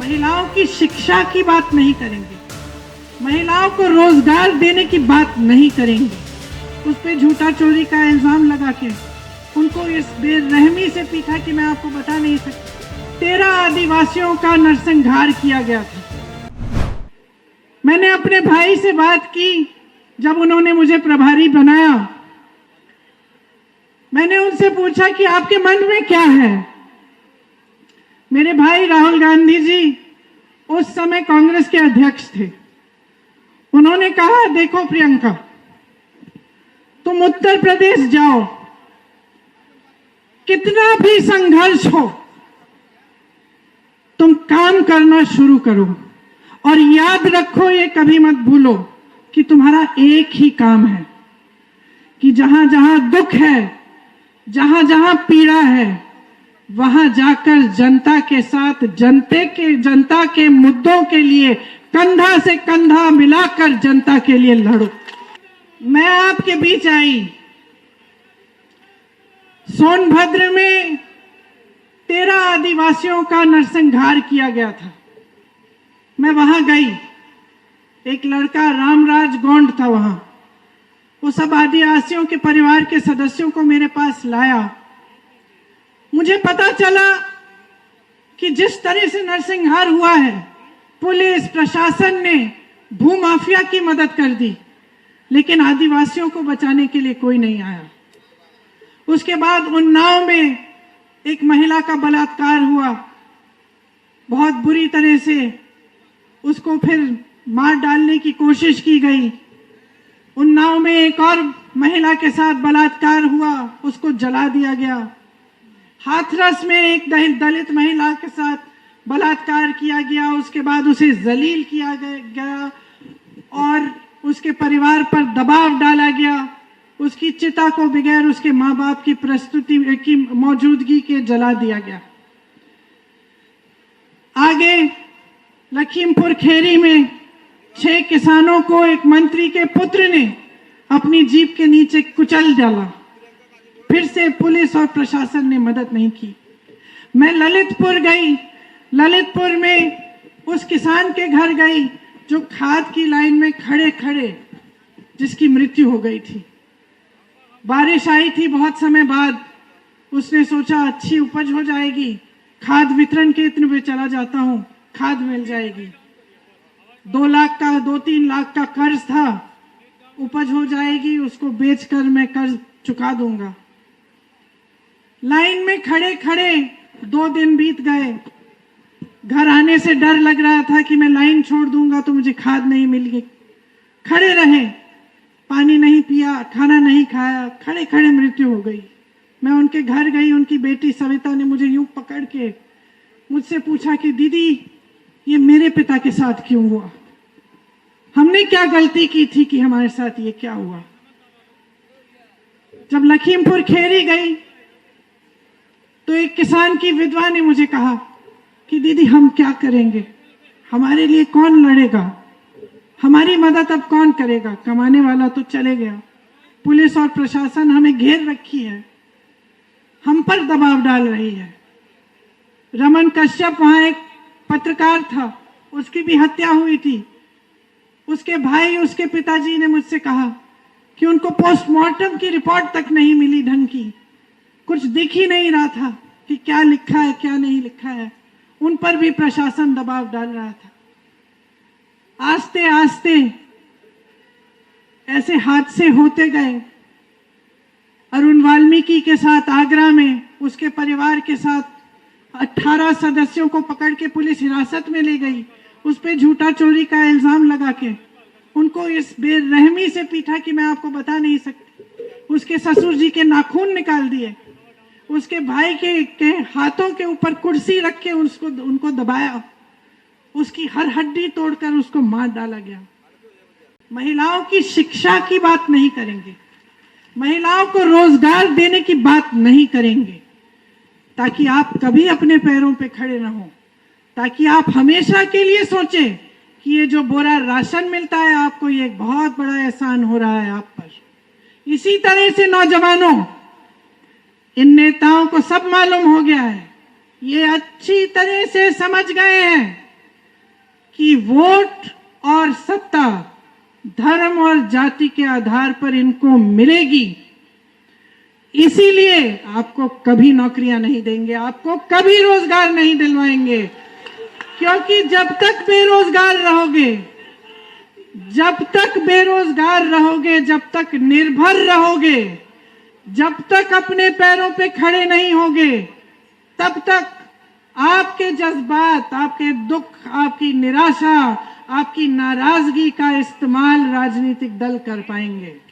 महिलाओं की शिक्षा की बात नहीं करेंगे, महिलाओं को रोजगार देने की बात नहीं करेंगे, उस पर झूठा चोरी का इल्जाम लगा के उनको इस बेरहमी से पीटा कि मैं आपको बता नहीं सकती। 13 आदिवासियों का नरसंहार किया गया था। मैंने अपने भाई से बात की जब उन्होंने मुझे प्रभारी बनाया। मैंने उनसे पूछा कि आपके मन में क्या है। मेरे भाई राहुल गांधी जी उस समय कांग्रेस के अध्यक्ष थे। उन्होंने कहा, देखो प्रियंका, तुम उत्तर प्रदेश जाओ, कितना भी संघर्ष हो तुम काम करना शुरू करो और याद रखो, ये कभी मत भूलो कि तुम्हारा एक ही काम है कि जहां जहां दुख है, जहां जहां पीड़ा है, वहां जाकर जनता के साथ जनता के मुद्दों के लिए कंधा से कंधा मिलाकर जनता के लिए लड़ो। मैं आपके बीच आई। सोनभद्र में 13 आदिवासियों का नरसंहार किया गया था। मैं वहां गई। एक लड़का रामराज गोंड था वहां। वो सब आदिवासियों के परिवार के सदस्यों को मेरे पास लाया। मुझे पता चला कि जिस तरह से नरसंहार हुआ है, पुलिस प्रशासन ने भूमाफिया की मदद कर दी, लेकिन आदिवासियों को बचाने के लिए कोई नहीं आया। उसके बाद उन्नाव में एक महिला का बलात्कार हुआ। बहुत बुरी तरह से उसको फिर मार डालने की कोशिश की गई। उन्नाव में एक और महिला के साथ बलात्कार हुआ, उसको जला दिया गया। हाथरस में एक दलित महिला के साथ बलात्कार किया गया, उसके बाद उसे जलील किया गया और उसके परिवार पर दबाव डाला गया। उसकी चिता को बगैर उसके माँ बाप की प्रस्तुति की मौजूदगी के जला दिया गया। आगे लखीमपुर खेरी में 6 किसानों को एक मंत्री के पुत्र ने अपनी जीप के नीचे कुचल डाला। फिर से पुलिस और प्रशासन ने मदद नहीं की। मैं ललितपुर गई। ललितपुर में उस किसान के घर गई जो खाद की लाइन में खड़े खड़े जिसकी मृत्यु हो गई थी। बारिश आई थी बहुत समय बाद। उसने सोचा अच्छी उपज हो जाएगी, खाद वितरण केंद्र पे चला जाता हूं, खाद मिल जाएगी। 2-3 लाख का कर्ज था, उपज हो जाएगी, उसको बेचकर मैं कर्ज चुका दूंगा। लाइन में खड़े खड़े 2 दिन बीत गए। घर आने से डर लग रहा था कि मैं लाइन छोड़ दूंगा तो मुझे खाद नहीं मिलेगी। खड़े रहे, पानी नहीं पिया, खाना नहीं खाया, खड़े खड़े मृत्यु हो गई। मैं उनके घर गई। उनकी बेटी सविता ने मुझे यूं पकड़ के मुझसे पूछा कि दीदी, ये मेरे पिता के साथ क्यों हुआ? हमने क्या गलती की थी कि हमारे साथ ये क्या हुआ? जब लखीमपुर खेरी गई तो एक किसान की विधवा ने मुझे कहा कि दीदी हम क्या करेंगे, हमारे लिए कौन लड़ेगा, हमारी मदद अब कौन करेगा? कमाने वाला तो चले गया। पुलिस और प्रशासन हमें घेर रखी है, हम पर दबाव डाल रही है। रमन कश्यप वहां एक पत्रकार था, उसकी भी हत्या हुई थी। उसके भाई, उसके पिताजी ने मुझसे कहा कि उनको पोस्टमार्टम की रिपोर्ट तक नहीं मिली ढंग की, कुछ दिख ही नहीं रहा था कि क्या लिखा है क्या नहीं लिखा है। उन पर भी प्रशासन दबाव डाल रहा था। आस्ते आस्ते ऐसे हादसे होते गए। अरुण वाल्मीकि के साथ आगरा में उसके परिवार के साथ 18 सदस्यों को पकड़ के पुलिस हिरासत में ले गई। उस पे झूठा चोरी का इल्जाम लगा के उनको इस बेरहमी से पीटा कि मैं आपको बता नहीं सकती। उसके ससुर जी के नाखून निकाल दिए। उसके भाई के हाथों के ऊपर कुर्सी रख के उनको दबाया। उसकी हर हड्डी तोड़कर उसको मार डाला गया। महिलाओं की शिक्षा की बात नहीं करेंगे, महिलाओं को रोजगार देने की बात नहीं करेंगे, ताकि आप कभी अपने पैरों पे खड़े न हो, ताकि आप हमेशा के लिए सोचें कि ये जो बोरा राशन मिलता है आपको, ये एक बहुत बड़ा एहसान हो रहा है आप पर। इसी तरह से नौजवानों, इन नेताओं को सब मालूम हो गया है, ये अच्छी तरह से समझ गए हैं कि वोट और सत्ता धर्म और जाति के आधार पर इनको मिलेगी, इसीलिए आपको कभी नौकरियां नहीं देंगे, आपको कभी रोजगार नहीं दिलवाएंगे। क्योंकि जब तक बेरोजगार रहोगे, जब तक निर्भर रहोगे, जब तक अपने पैरों पे खड़े नहीं होगे, तब तक आपके जज्बात, आपके दुख, आपकी निराशा, आपकी नाराजगी का इस्तेमाल राजनीतिक दल कर पाएंगे।